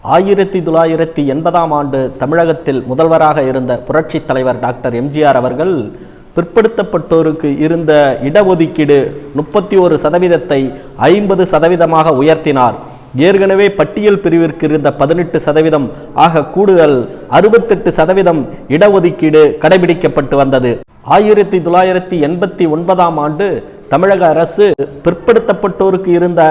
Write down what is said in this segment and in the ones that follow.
1980ஆம் ஆண்டு தமிழகத்தில் முதல்வராக இருந்த புரட்சித் தலைவர் டாக்டர் எம்ஜிஆர் அவர்கள் பிற்படுத்தப்பட்டோருக்கு இருந்த இடஒதுக்கீடு 31% 50% உயர்த்தினார். ஏற்கனவே பட்டியல் பிரிவிற்கு இருந்த 18% ஆக கூடுதல் 68% இடஒதுக்கீடு கடைபிடிக்கப்பட்டு வந்தது. 1989ஆம் ஆண்டு தமிழக அரசு பிற்படுத்தப்பட்டோருக்கு இருந்த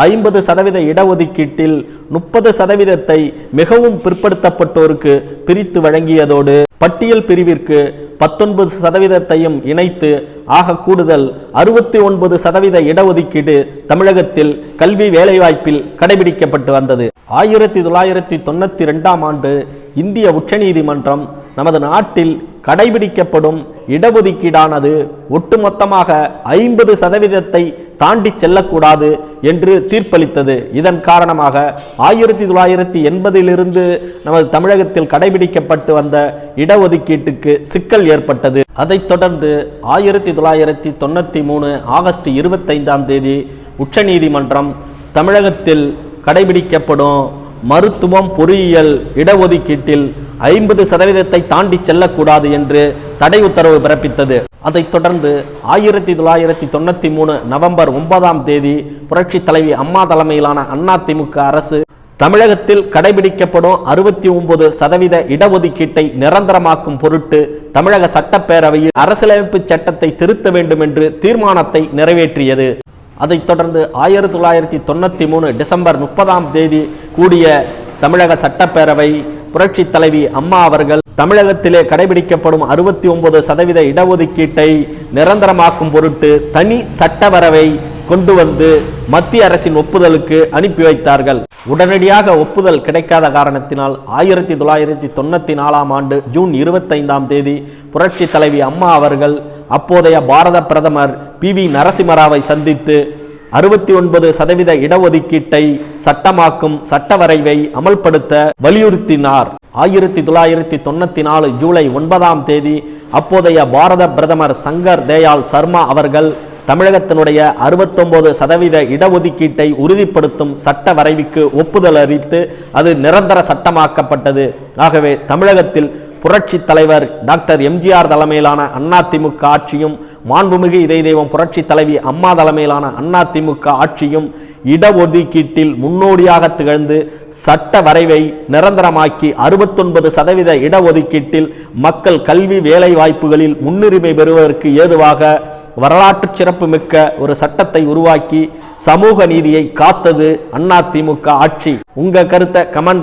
50% இடஒதுக்கீட்டில் 30% மிகவும் பிற்படுத்தப்பட்டோருக்கு பிரித்து வழங்கியதோடு பட்டியல் பிரிவிற்கு 19% இணைத்து ஆக கூடுதல் 69% இடஒதுக்கீடு தமிழகத்தில் கல்வி வேலைவாய்ப்பில் கடைபிடிக்கப்பட்டு வந்தது. 1992ஆம் ஆண்டு இந்திய உச்சநீதிமன்றம் நமது நாட்டில் கடைபிடிக்கப்படும் இடஒதுக்கீடானது ஒட்டுமொத்தமாக 50% தாண்டி செல்லக்கூடாது என்று தீர்ப்பளித்தது. இதன் காரணமாக 1980 நமது தமிழகத்தில் கடைபிடிக்கப்பட்டு வந்த இடஒதுக்கீட்டுக்கு சிக்கல் ஏற்பட்டது. அதைத் தொடர்ந்து 1993 ஆகஸ்ட் 25ஆம் தேதி உச்சநீதிமன்றம் தமிழகத்தில் கடைபிடிக்கப்படும் மருத்துவம் பொறியியல் இடஒதுக்கீட்டில் 50% தாண்டி செல்லக்கூடாது என்று தடை உத்தரவு பிறப்பித்தது. அதைத் தொடர்ந்து 1993 நவம்பர் 9ஆம் தேதி புரட்சி தலைவி அம்மா தலைமையிலான அதிமுக அரசு தமிழகத்தில் கடைபிடிக்கப்படும் 69% இடஒதுக்கீட்டை நிரந்தரமாக்கும் பொருட்டு தமிழக சட்டப்பேரவையில் அரசியலமைப்பு சட்டத்தை திருத்த வேண்டும் என்று தீர்மானத்தை நிறைவேற்றியது. அதைத் தொடர்ந்து 1993 டிசம்பர் 30ஆம் தேதி கூடிய தமிழக சட்டப்பேரவை புரட்சி தலைவி அம்மா அவர்கள் தமிழகத்திலே கடைபிடிக்கப்படும் 69% இடஒதுக்கீட்டை நிரந்தரமாக்கும் பொருட்டு தனி சட்டவரவை கொண்டு வந்து மத்திய அரசின் ஒப்புதலுக்கு அனுப்பி வைத்தார்கள். உடனடியாக ஒப்புதல் கிடைக்காத காரணத்தினால் 1994ஆம் ஆண்டு ஜூன் 25ஆம் தேதி புரட்சி தலைவி அம்மா அவர்கள் அப்போதைய பாரத பிரதமர் PV நரசிம்மராவை சந்தித்து 69% இடஒதுக்கீட்டை சட்டமாக்கும் சட்டவரைவை அமல்படுத்த வலியுறுத்தினார். 1994 ஜூலை 9ஆம் தேதி அப்போதைய பாரத பிரதமர் சங்கர் தயாள் சர்மா அவர்கள் தமிழகத்தினுடைய 69% இடஒதுக்கீட்டை உறுதிப்படுத்தும் சட்ட வரைவுக்கு ஒப்புதல் அளித்து அது நிரந்தர சட்டமாக்கப்பட்டது. ஆகவே தமிழகத்தில் புரட்சி தலைவர் டாக்டர் எம்ஜிஆர் தலைமையிலான அதிமுக ஆட்சியும் மாண்புமிகு இதய தெய்வம் புரட்சி தலைவி அம்மா தலைமையிலான அதிமுக ஆட்சியும் இடஒதுக்கீட்டில் முன்னோடியாக திகழ்ந்து சட்ட வரைவை நிரந்தரமாக்கி 69% இடஒதுக்கீட்டில் மக்கள் கல்வி வேலை வாய்ப்புகளில் முன்னுரிமை பெறுவதற்கு ஏதுவாக வரலாற்று சிறப்பு மிக்க ஒரு சட்டத்தை உருவாக்கி சமூக நீதியை காத்தது அதிமுக ஆட்சி. உங்க கருத்தை கமெண்ட்